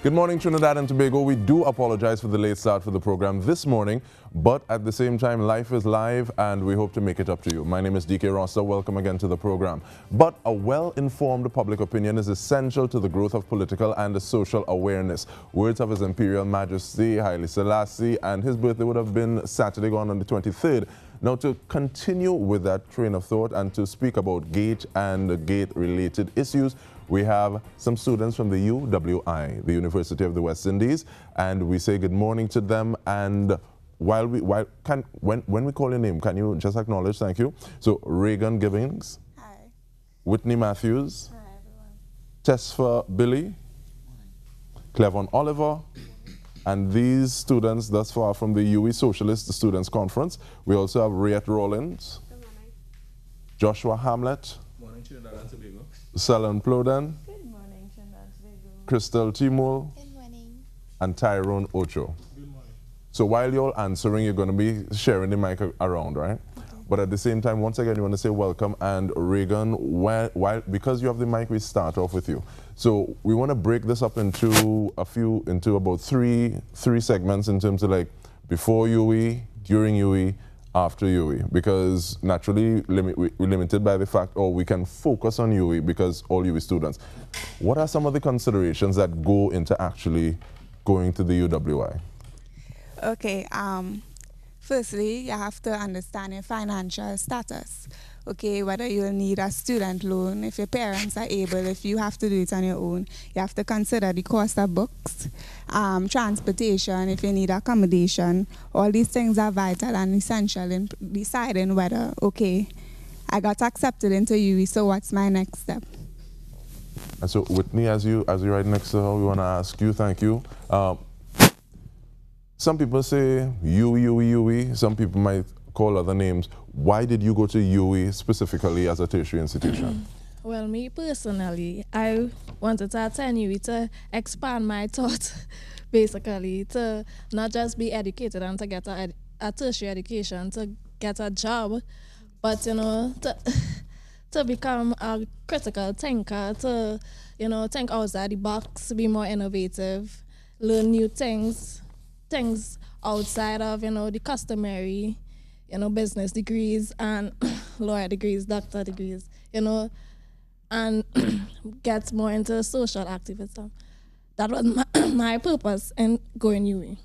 Good morning, Trinidad and Tobago. We do apologize for the late start for the program this morning, but at the same time, life is live and we hope to make it up to you. My name is DK Rossa. Welcome again to the program. But a well-informed public opinion is essential to the growth of political and social awareness. Words of His Imperial Majesty Haile Selassie, and his birthday would have been Saturday gone on the 23rd. Now, to continue with that train of thought and to speak about GATE and GATE-related issues, we have some students from the UWI, the University of the West Indies, and we say good morning to them. And when we call your name, can you just acknowledge? Thank you. So, Rigan Gibbings. Hi. Whitney Matthews. Hi, everyone. Tesfa Billy. Clevon Oliver. And these students thus far from the UWI Socialist Students Conference. We also have Riet Rollins. Good morning. Joshua Hamlet. Morning, Trinidad and Tobago. Selon Ploden. Good morning, Trinidad and Tobago. Crystal Timul. Good morning. And Tyrone Ocho. Good morning. So while you're all answering, you're going to be sharing the mic around, right? Okay. But at the same time, once again, you want to say welcome. And Reagan, because you have the mic, we start off with you. So we want to break this up into about three segments in terms of like before UWI, during UWI, after UWI, because naturally we're limited by the fact, we can focus on UWI because all UWI students. What are some of the considerations that go into actually going to the UWI? Okay, firstly, you have to understand your financial status. Okay, whether you'll need a student loan, if your parents are able, if you have to do it on your own, you have to consider the cost of books, transportation, if you need accommodation. All these things are vital and essential in deciding whether, okay, I got accepted into UWI, so what's my next step? And so, Whitney, as you right next to her, we want to ask you, thank you. Some people say UWI. Some people might call other names. Why did you go to UWI specifically as a tertiary institution? Well, me personally, I wanted to attend UWI to expand my thought, basically, to not just be educated and to get a tertiary education, to get a job, but, you know, to become a critical thinker, to, you know, think outside the box, be more innovative, learn new things outside of, you know, the customary, you know, business degrees and lawyer degrees, doctor degrees, you know, and get more into social activism. That was my purpose in going UWI.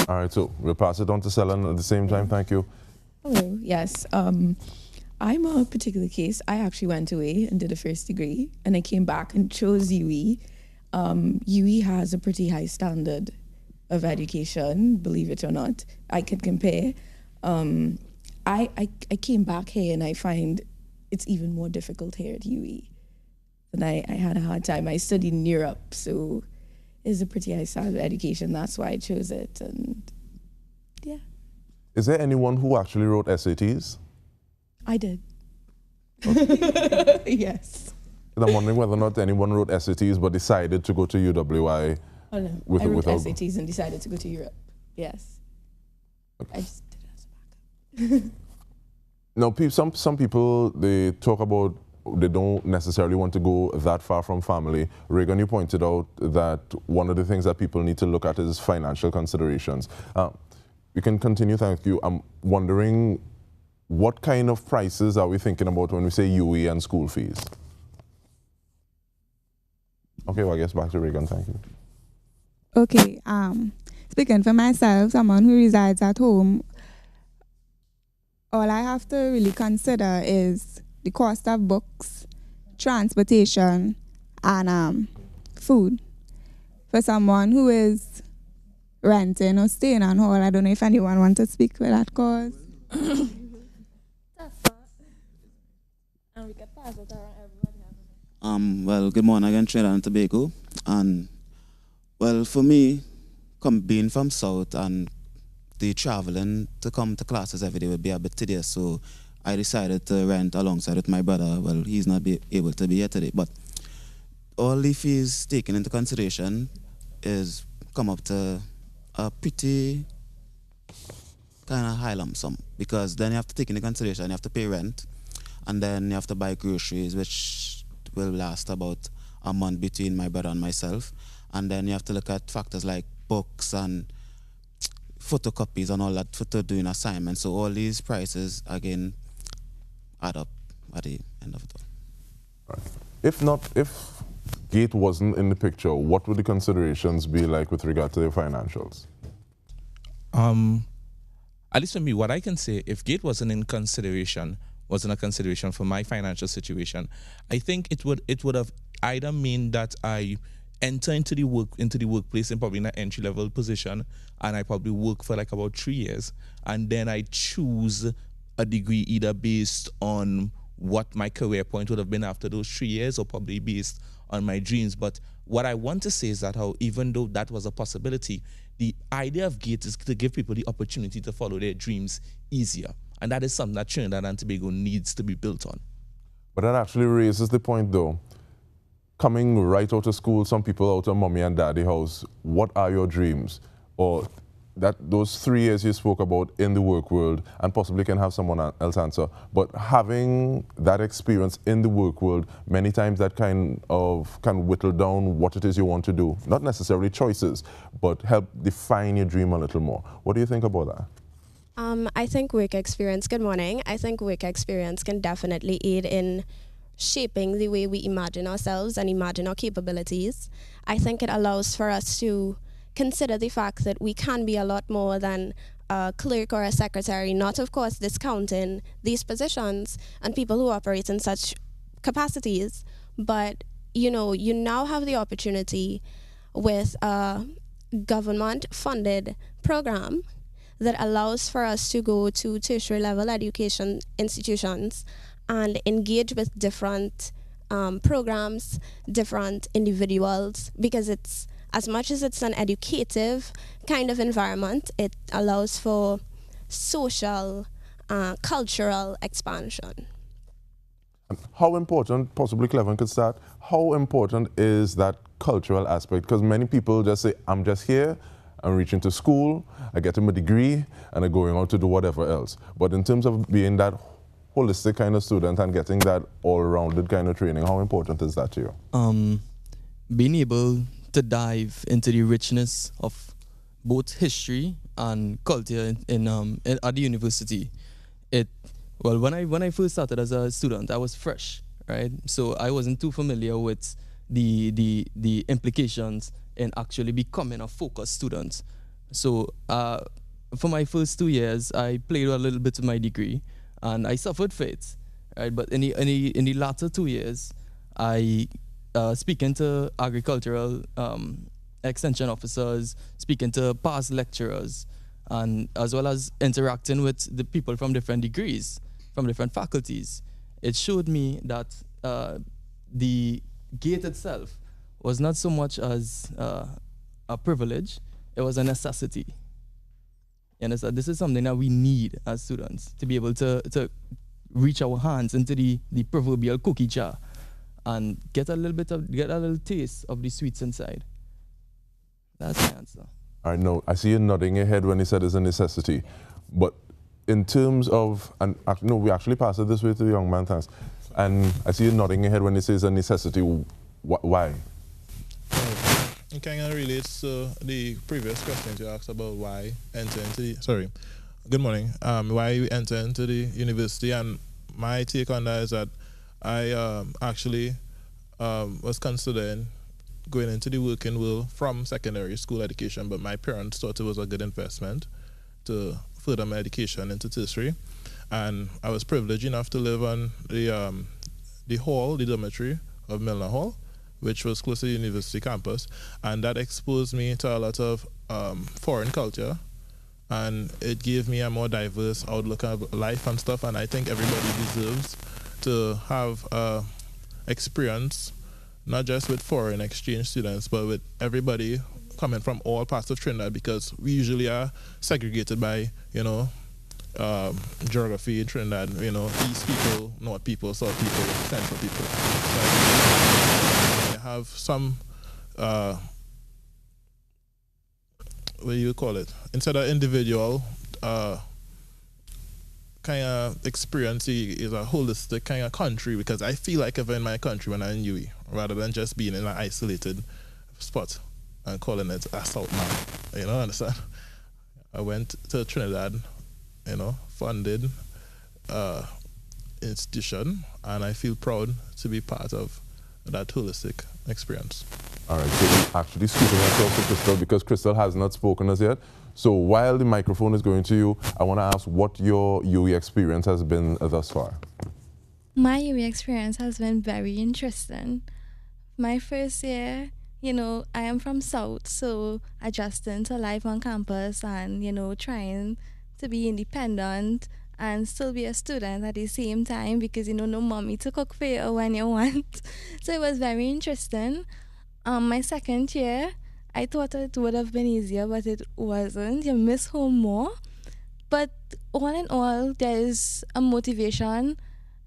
All right, so we'll pass it on to Selon at the same time. Thank you. Hello, yes. I'm a particular case. I actually went away and did a first degree, and I came back and chose UWI. UWI has a pretty high standard of education, believe it or not. I could compare. I came back here and I find it's even more difficult here at UWI. And I had a hard time. I studied in Europe, so it's a pretty high standard of education. That's why I chose it, and yeah. Is there anyone who actually wrote SATs? I did. Okay. Yes. And I'm wondering whether or not anyone wrote SATs but decided to go to UWI. Oh, no. I wrote SATs and decided to go to Europe. Yes. Okay. I just did it as a backup. Now, some people, they talk about they don't necessarily want to go that far from family. Reagan, you pointed out that one of the things that people need to look at is financial considerations. You can continue, thank you. I'm wondering, what kind of prices are we thinking about when we say UWI and school fees? Okay, well, I guess back to Reagan, thank you. Okay, speaking for myself, someone who resides at home, all I have to really consider is the cost of books, transportation, and food. For someone who is renting or staying on hall, I don't know if anyone wants to speak with that cause. And we can pass it around everybody. Well, good morning again, Trinidad and Tobago. And well, for me, being from South and the traveling to come to classes every day would be a bit tedious, so I decided to rent alongside with my brother. Well, he's not able to be here today, but all the fees taken into consideration is come up to a pretty kind of high lump sum, because then you have to take into consideration, you have to pay rent, and then you have to buy groceries, which will last about a month between my brother and myself. And then you have to look at factors like books and photocopies and all that for doing assignments. So all these prices, again, add up at the end of it all. Right. If GATE wasn't in the picture, what would the considerations be like with regard to the financials? At least for me, what I can say, if GATE wasn't a consideration for my financial situation, I think it would have either mean that I enter into the workplace in probably an entry-level position, and I probably work for like about 3 years, and then I choose a degree either based on what my career point would have been after those 3 years, or probably based on my dreams. But what I want to say is that even though that was a possibility, the idea of GATE is to give people the opportunity to follow their dreams easier. And that is something that Trinidad and Tobago needs to be built on. But that actually raises the point, though. Coming right out of school, some people out of mommy and daddy house, what are your dreams? Or those 3 years you spoke about in the work world, and possibly can have someone else answer, but having that experience in the work world, many times that can whittle down what it is you want to do. Not necessarily choices, but help define your dream a little more. What do you think about that? I think work experience, good morning. I think work experience can definitely aid in shaping the way we imagine ourselves and imagine our capabilities. I think it allows for us to consider the fact that we can be a lot more than a clerk or a secretary, not of course discounting these positions and people who operate in such capacities, but you now have the opportunity with a government funded program that allows for us to go to tertiary level education institutions and engage with different programs, different individuals, because it's, as much as it's an educative kind of environment, it allows for social, cultural expansion. How important, possibly Cleven could start, how important is that cultural aspect? Because many people just say, I'm just here, I'm reaching to school, I get my degree, and I'm going on to do whatever else. But in terms of being that holistic kind of student and getting that all-rounded kind of training, how important is that to you? Being able to dive into the richness of both history and culture at the university. When I first started as a student, I was fresh, right? So I wasn't too familiar with the implications in actually becoming a focused student. So for my first 2 years, I played a little bit of my degree, and I suffered for it, right? But in the latter 2 years, I speaking to agricultural extension officers, speaking to past lecturers, and as well as interacting with the people from different degrees, from different faculties. It showed me that the GATE itself was not so much as a privilege, it was a necessity. And this is something that we need as students, to be able to reach our hands into the proverbial cookie jar and get a little taste of the sweets inside. That's the answer. I know. I see you nodding your head when you said it's a necessity. But in terms of, no, we actually passed it this way to the young man, thanks. And I see you nodding your head when you say it's a necessity. Why? It kind of relates to the previous questions you asked about why enter into the, good morning, why you enter into the university. And my take on that is that I actually was considering going into the working world from secondary school education, but my parents thought it was a good investment to further my education into tertiary. And I was privileged enough to live on the dormitory of Milner Hall, which was close to the university campus, and that exposed me to a lot of foreign culture, and it gave me a more diverse outlook of life and stuff, and I think everybody deserves to have experience, not just with foreign exchange students, but with everybody coming from all parts of Trinidad, because we usually are segregated by, geography in Trinidad, East people, North people, South people, Central people. So I have some, what do you call it? Instead of individual kind kind of experience is a holistic kind of country, because I feel like if in my country when I'm in UWI, rather than just being in an isolated spot and calling it a South man, you know, understand? I went to Trinidad, you know, funded institution, and I feel proud to be part of that holistic experience. All right, so we're actually scooping ourselves to Crystal because Crystal has not spoken as yet. So while the microphone is going to you, I want to ask what your UWI experience has been thus far. My UWI experience has been very interesting. My first year, you know, I am from South, so adjusting to life on campus and, you know, trying to be independent and still be a student at the same time because, you know, no mommy to cook for you when you want. So it was very interesting. My second year, I thought it would have been easier, but it wasn't. You miss home more. But all in all, there's a motivation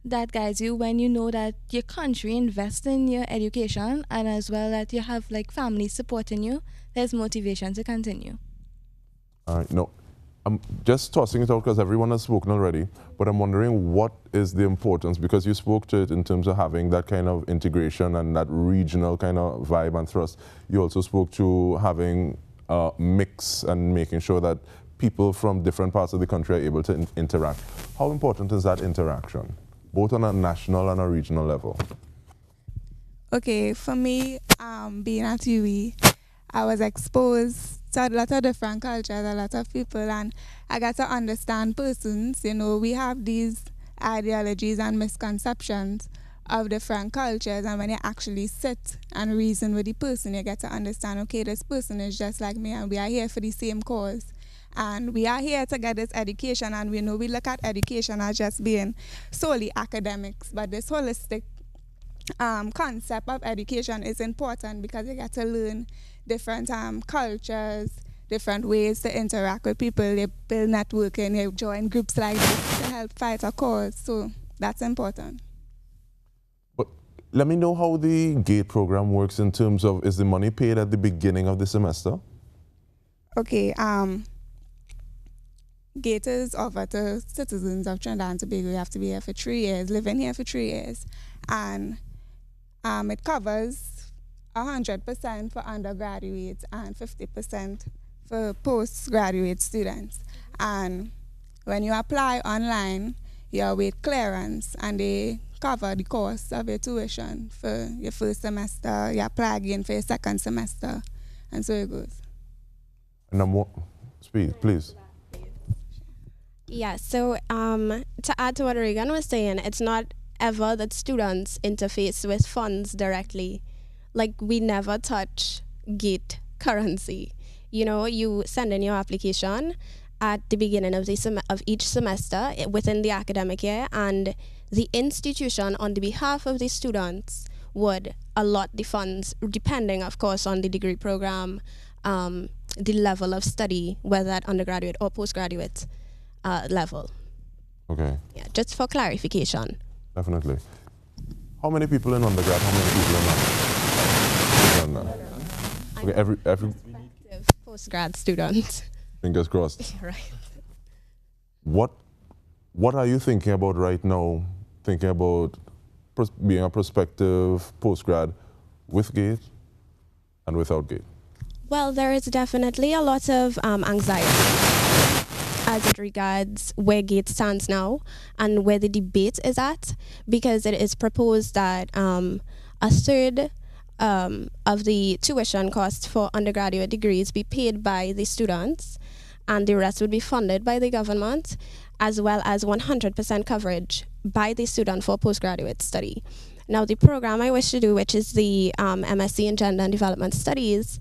that guides you when you know that your country invests in your education, and as well that you have like family supporting you. There's motivation to continue. All right, no, I'm just tossing it out because everyone has spoken already, but I'm wondering what is the importance, because you spoke to it in terms of having that kind of integration and that regional kind of vibe and thrust. You also spoke to having a mix and making sure that people from different parts of the country are able to interact. How important is that interaction, both on a national and a regional level? Okay, for me, being at UWI, I was exposed to a lot of different cultures, a lot of people, and I got to understand persons. You know, we have these ideologies and misconceptions of different cultures, and when you actually sit and reason with the person, you get to understand, okay, this person is just like me, and we are here for the same cause. And we are here to get this education, and we know we look at education as just being solely academics, but this holistic concept of education is important because you get to learn different cultures, different ways to interact with people. You build networking, you join groups like this to help fight a cause. So that's important. But let me know how the GATE program works in terms of, is the money paid at the beginning of the semester? Okay, GATE is offered to citizens of Trinidad and Tobago. You have to be here for 3 years, living here for 3 years. And it covers 100% for undergraduates and 50% for postgraduate students. And when you apply online, you await clearance, and they cover the cost of your tuition for your first semester. You apply again for your second semester, and so it goes. And speak, please. Yeah, so to add to what Rigan was saying, it's not ever that students interface with funds directly. Like, we never touch GATE currency. You know, you send in your application at the beginning of each semester within the academic year, and the institution, on the behalf of the students, would allot the funds, depending, of course, on the degree program, the level of study, whether at undergraduate or postgraduate level. Okay. Yeah, just for clarification. Definitely. How many people in undergrad? How many people in Okay, every postgrad student. Fingers crossed. Right. What are you thinking about right now? Thinking about being a prospective postgrad with GATE and without GATE? Well, there is definitely a lot of anxiety as it regards where GATE stands now and where the debate is at, because it is proposed that a third of the tuition cost for undergraduate degrees be paid by the students, and the rest would be funded by the government, as well as 100% coverage by the student for postgraduate study. Now, the program I wish to do, which is the MSc in Gender and Development Studies,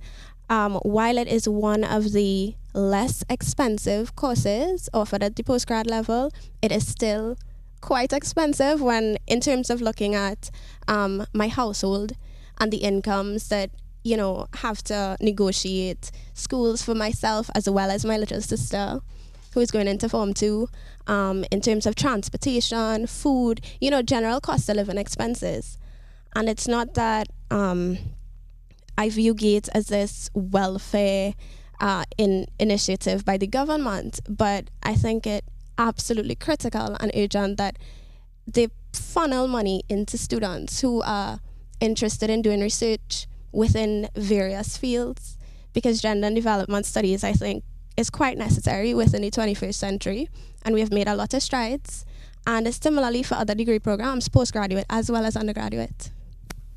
while it is one of the less expensive courses offered at the postgrad level, it is still quite expensive when, in terms of looking at my household and the incomes that, you know, have to negotiate schools for myself as well as my little sister who is going into Form 2, in terms of transportation, food, you know, general cost of living expenses. And it's not that I view GATE as this welfare initiative by the government, but I think it absolutely critical and urgent that they funnel money into students who are interested in doing research within various fields, because gender and development studies, I think, is quite necessary within the 21st century, and we have made a lot of strides. And similarly for other degree programs, postgraduate as well as undergraduate.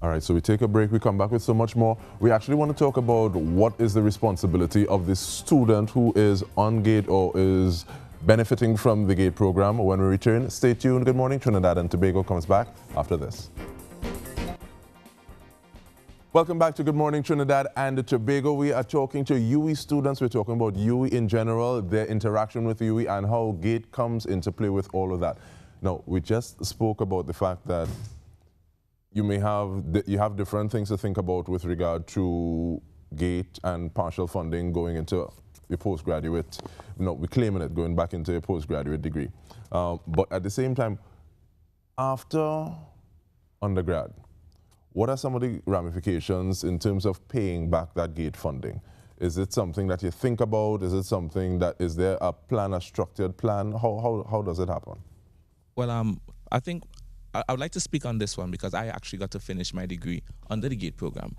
All right, so we take a break, we come back with so much more. We actually want to talk about what is the responsibility of the student who is on GATE or is benefiting from the GATE program. When we return, stay tuned. Good morning. Trinidad and Tobago comes back after this. Welcome back to Good Morning Trinidad and Tobago. We are talking to UWI students. We're talking about UWI in general, their interaction with UWI, and how GATE comes into play with all of that. Now, we just spoke about the fact that you have different things to think about with regard to GATE and partial funding going into your postgraduate. We're claiming it going back into a postgraduate degree. But at the same time, after undergrad, what are some of the ramifications in terms of paying back that GATE funding? Is it something that you think about? Is it something that, is there a plan, a structured plan? How does it happen? Well, I think I would like to speak on this one because I actually got to finish my degree under the GATE program.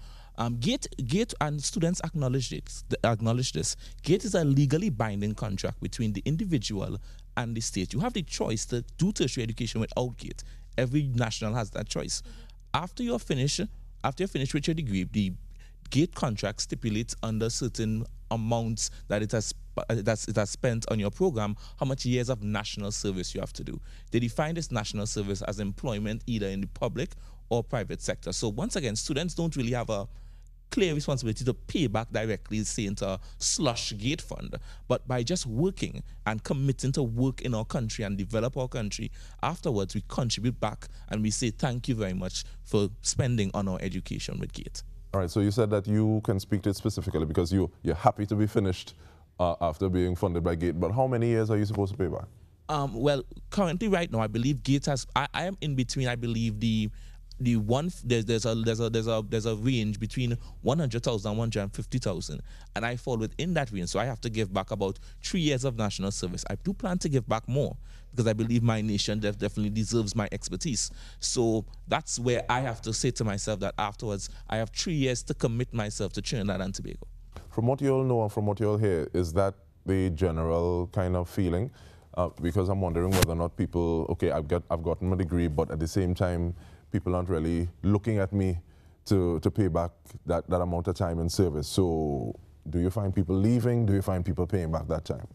GATE and students acknowledge this. GATE is a legally binding contract between the individual and the state. You have the choice to do tertiary education without GATE. Every national has that choice. After you're finished with your degree, the GATE contract stipulates under certain amounts that it has spent on your program, how much years of national service you have to do. They define this national service as employment either in the public or private sector. So once again, students don't really have a clear responsibility to pay back directly, say, into a slush GATE fund. But by just working and committing to work in our country and develop our country, afterwards we contribute back and we say thank you very much for spending on our education with GATE. All right, so you said that you can speak to it specifically because you're happy to be finished after being funded by GATE, but how many years are you supposed to pay back? Well, currently right now, I believe GATE has, I am in between, I believe there's a range between 100,000 and 150,000, and I fall within that range, so I have to give back about 3 years of national service. I do plan to give back more because I believe my nation definitely deserves my expertise. So that's where I have to say to myself that afterwards I have 3 years to commit myself to Trinidad and Tobago. From what you all know and from what you all hear, is that the general kind of feeling? Because I'm wondering whether or not people, okay, I've gotten my degree, but at the same time, people aren't really looking at me to pay back that amount of time in service. So do you find people leaving? Do you find people paying back that time?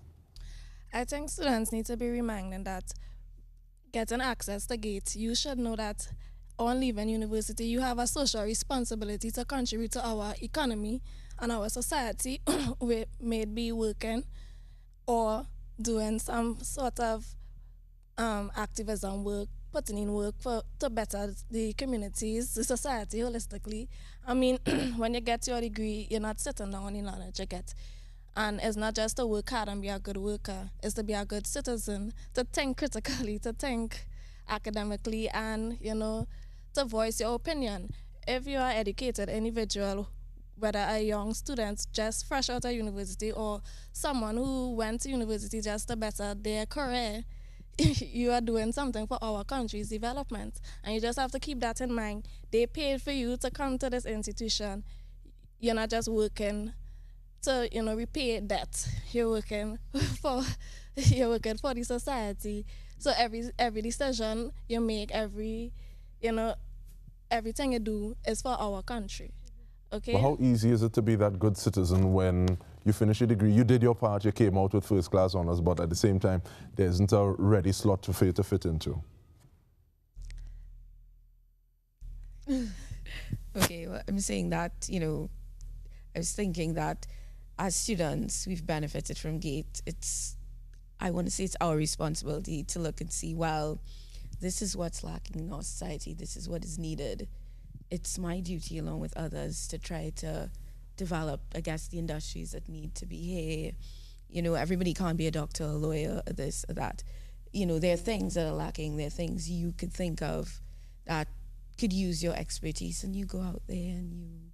I think students need to be reminded that getting access to GATE, you should know that on leaving university, you have a social responsibility to contribute to our economy and our society, we may be working or doing some sort of activism work, putting in work to better the communities, the society holistically. I mean, when you get your degree, you're not sitting down in knowledge you get. And it's not just to work hard and be a good worker, it's to be a good citizen, to think critically, to think academically, and, you know, to voice your opinion. If you are an educated individual, whether a young student just fresh out of university or someone who went to university just to better their career, you are doing something for our country's development. And you just have to keep that in mind. They paid for you to come to this institution. You're not just working to, you know, repay debt. You're working for the society. So every decision you make, everything you do is for our country. Okay. Well, how easy is it to be that good citizen when you finish your degree, you did your part, you came out with first class honors, but at the same time, there isn't a ready slot to fit into? Okay, well, I'm saying that, you know, I was thinking that as students, we've benefited from GATE. I want to say it's our responsibility to look and see, well, this is what's lacking in our society, this is what is needed. It's my duty, along with others, to try to develop, I guess, the industries that need to be here. You know, everybody can't be a doctor, a lawyer, or this, or that. You know, there are things that are lacking. There are things you could think of that could use your expertise, and you go out there and you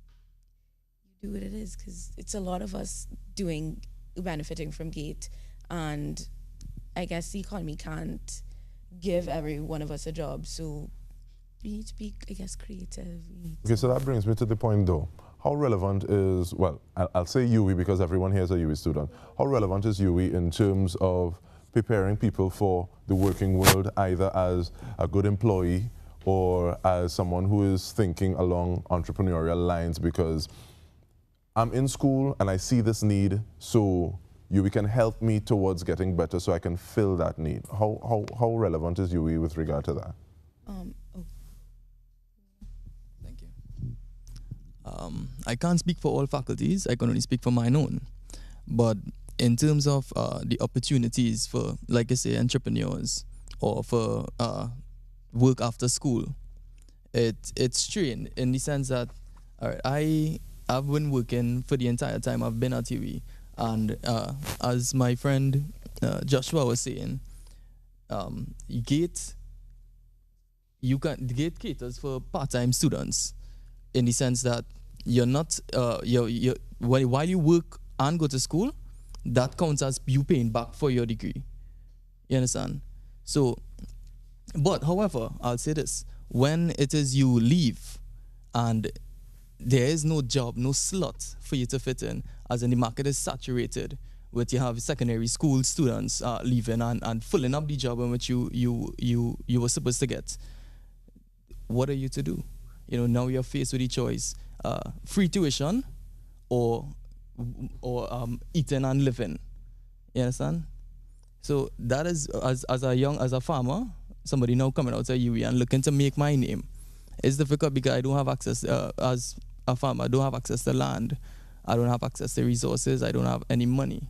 do what it is, because it's a lot of us benefiting from GATE, and I guess the economy can't give every one of us a job, so we need to be, I guess, creative. Okay, so that brings me to the point though. How relevant is, well, I'll say UWI because everyone here is a UWI student. How relevant is UWI in terms of preparing people for the working world, either as a good employee or as someone who is thinking along entrepreneurial lines? Because I'm in school and I see this need, so UWI can help me towards getting better so I can fill that need. How relevant is UWI with regard to that? Thank you. I can't speak for all faculties, I can only speak for mine own. But in terms of the opportunities for, like I say, entrepreneurs or for work after school, it's strange in the sense that I've been working for the entire time I've been at UWI, and as my friend Joshua was saying, GATE caters for part-time students in the sense that you're not while you work and go to school, that counts as you paying back for your degree. You understand? So, but however, I'll say this: when it is you leave and there is no job, no slot for you to fit in, as in the market is saturated, where you have secondary school students leaving and filling up the job in which you were supposed to get. What are you to do? You know, now you're faced with the choice: free tuition or eating and living. You understand? So that is, as a farmer, somebody now coming out of UWI and looking to make my name, it's difficult because I don't have access, as a farmer, I don't have access to land, I don't have access to resources, I don't have any money.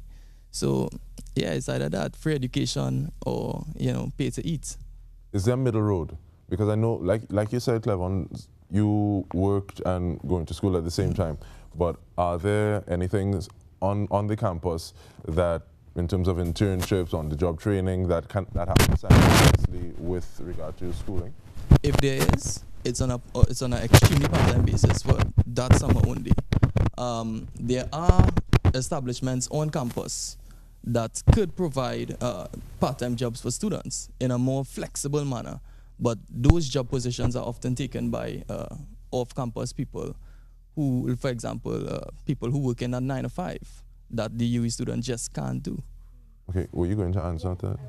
So yeah, it's either that, free education, or, you know, pay to eat. Is there a middle road? Because I know, like you said, Clevon, you worked and going to school at the same time, but are there anything on the campus that, in terms of internships, on the job training, that happens simultaneously with regard to schooling? If there is, it's on an extremely part-time basis for that summer only. There are establishments on campus that could provide part-time jobs for students in a more flexible manner, but those job positions are often taken by off-campus people who, for example, people who work in a 9 to 5 that the UWI student just can't do. Okay, were you going to answer that?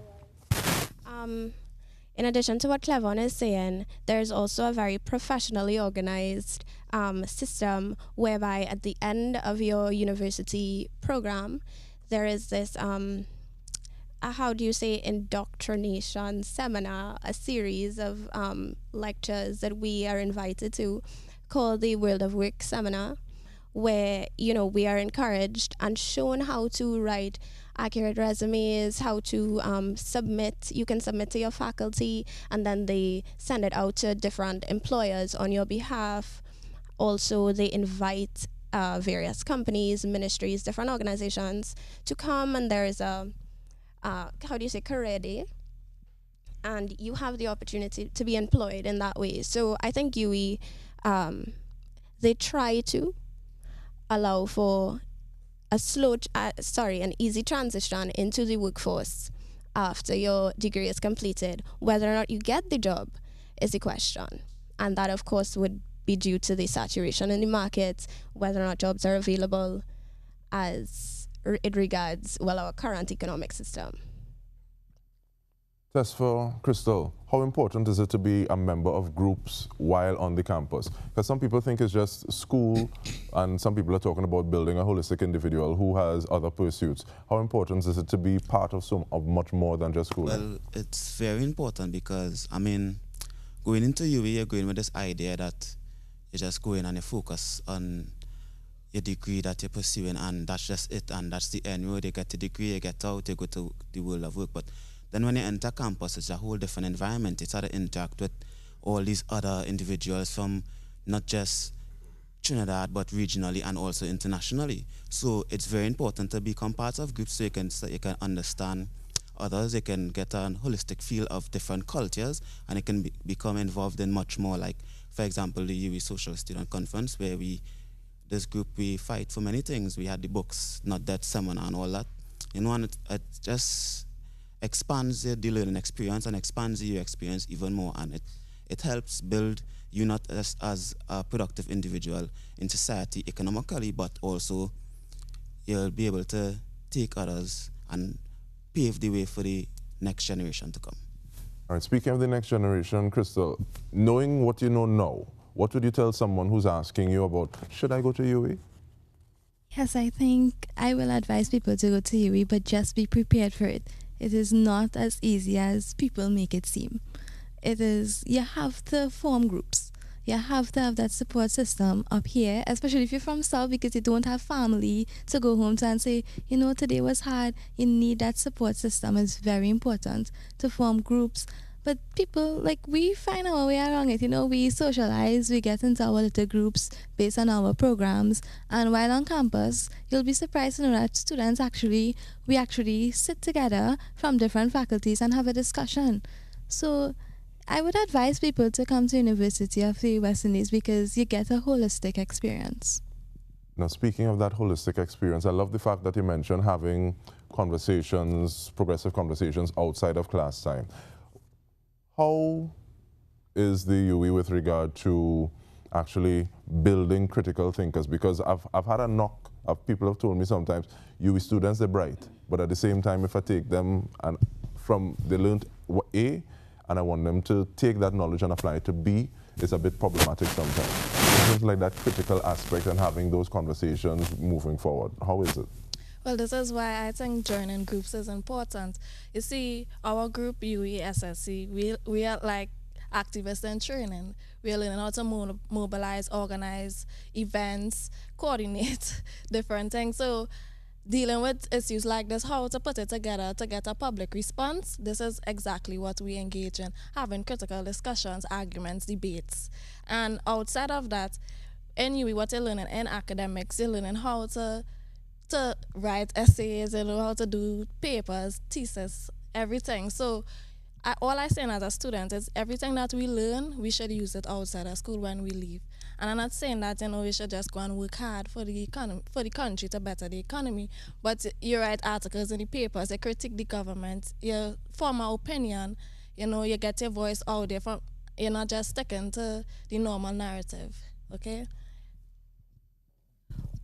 In addition to what Clevon is saying, there's also a very professionally organized system whereby at the end of your university program, there is this, how do you say, indoctrination seminar, a series of lectures that we are invited to, called the World of Work seminar, where, you know, we are encouraged and shown how to write accurate resumes, how to submit. You can submit to your faculty and then they send it out to different employers on your behalf. Also, they invite various companies, ministries, different organizations to come, and there is a, how do you say, career day, and you have the opportunity to be employed in that way. So I think UWI, they try to allow for a an easy transition into the workforce after your degree is completed. Whether or not you get the job is the question. And that, of course, would be due to the saturation in the market, whether or not jobs are available as it regards, well, our current economic system. That's for Crystal. How important is it to be a member of groups while on the campus? Because some people think it's just school, and some people are talking about building a holistic individual who has other pursuits. How important is it to be part of much more than just school? Well, it's very important because, I mean, going into UWI, you're going with this idea that you just go in and you focus on your degree that you're pursuing, and that's just it, and that's the end road. You get the degree, you get out, you go to the world of work. But then when you enter campus, it's a whole different environment. It's how to interact with all these other individuals from not just Trinidad, but regionally and also internationally. So it's very important to become part of groups so you can understand others, you can get a holistic feel of different cultures, and you can become involved in much more. Like, for example, the UWI Social Student Conference, where this group, we fight for many things. We had the books, Not That seminar and all that. You know, and expands the learning experience and expands your experience even more, and it helps build you not as a productive individual in society economically, but also you'll be able to take others and pave the way for the next generation to come. All right, speaking of the next generation, Crystal, knowing what you know now, what would you tell someone who's asking you about, should I go to UWI? Yes, I think I will advise people to go to UWI, but just be prepared for it. It is not as easy as people make it seem. It is, you have to form groups. You have to have that support system up here, especially if you're from South, because you don't have family to go home to and say, you know, today was hard. You need that support system. It's very important to form groups. But people, like, we find our way around it. You know, we socialize, we get into our little groups based on our programs. And while on campus, you'll be surprised to know that students we actually sit together from different faculties and have a discussion. So I would advise people to come to University of the West Indies because you get a holistic experience. Now, speaking of that holistic experience, I love the fact that you mentioned having conversations, progressive conversations outside of class time. How is the UWI with regard to actually building critical thinkers? Because I've had a knock of people have told me sometimes, UWI students, they're bright, but at the same time, if I take them and they learned A, and I want them to take that knowledge and apply it to B, it's a bit problematic sometimes. Things like that critical aspect and having those conversations moving forward. How is it? Well, this is why I think joining groups is important. You see, our group, UWI SSC, we are like activists in training. We are learning how to mobilize, organize events, coordinate different things. So dealing with issues like this, how to put it together to get a public response, this is exactly what we engage in, having critical discussions, arguments, debates. And outside of that, in UWI, what you're learning in academics, you're learning how to write essays, you know, how to do papers, thesis, everything. So all I say as a student is everything that we learn, we should use it outside of school when we leave. And I'm not saying that, you know, we should just go and work hard for the country to better the economy. But you write articles in the papers, you critique the government, you form an opinion, you know, you get your voice out there. You're not just sticking to the normal narrative, okay?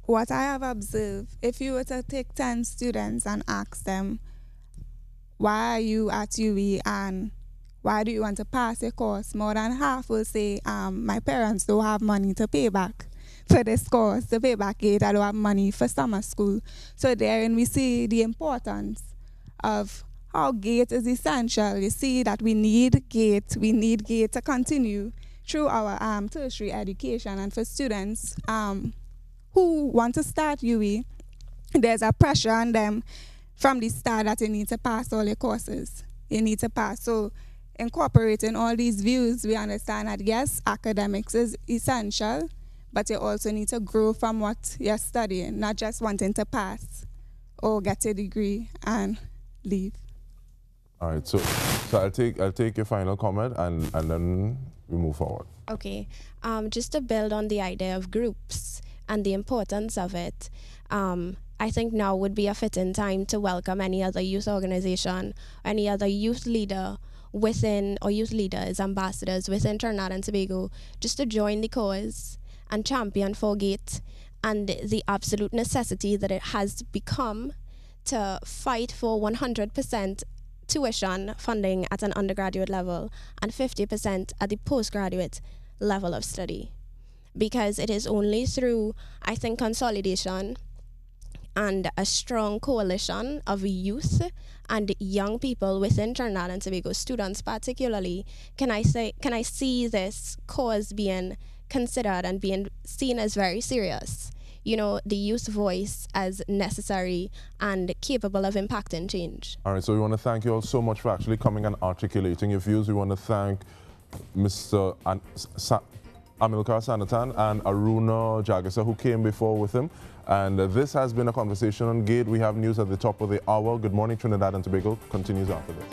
What I have observed, if you were to take 10 students and ask them, why are you at UWI and why do you want to pass your course? More than half will say, my parents don't have money to pay back for this course, to pay back GATE. I don't have money for summer school. So therein we see the importance of how GATE is essential. You see that we need GATE to continue through our tertiary education. And for students who want to start UWI, there's a pressure on them from the start that you need to pass all your courses. You need to pass. So incorporating all these views, we understand that yes, academics is essential, but you also need to grow from what you're studying, not just wanting to pass or get a degree and leave. All right, so I'll take your final comment and then we move forward. Okay, just to build on the idea of groups and the importance of it, I think now would be a fitting time to welcome any other youth organization, any other youth leader within, or youth leaders, ambassadors within Trinidad and Tobago, just to join the cause and champion for GATE and the absolute necessity that it has become to fight for 100% tuition funding at an undergraduate level and 50% at the postgraduate level of study. Because it is only through, I think, consolidation and a strong coalition of youth and young people within Trinidad and Tobago, students particularly, can I see this cause being considered and being seen as very serious. You know, the youth voice as necessary and capable of impacting change. All right, so we want to thank you all so much for actually coming and articulating your views. We want to thank Mr. Amilcar Sanatan and Aruna Jagasa, who came before with him. And this has been a conversation on GATE. We have news at the top of the hour. Good morning, Trinidad and Tobago continues after this.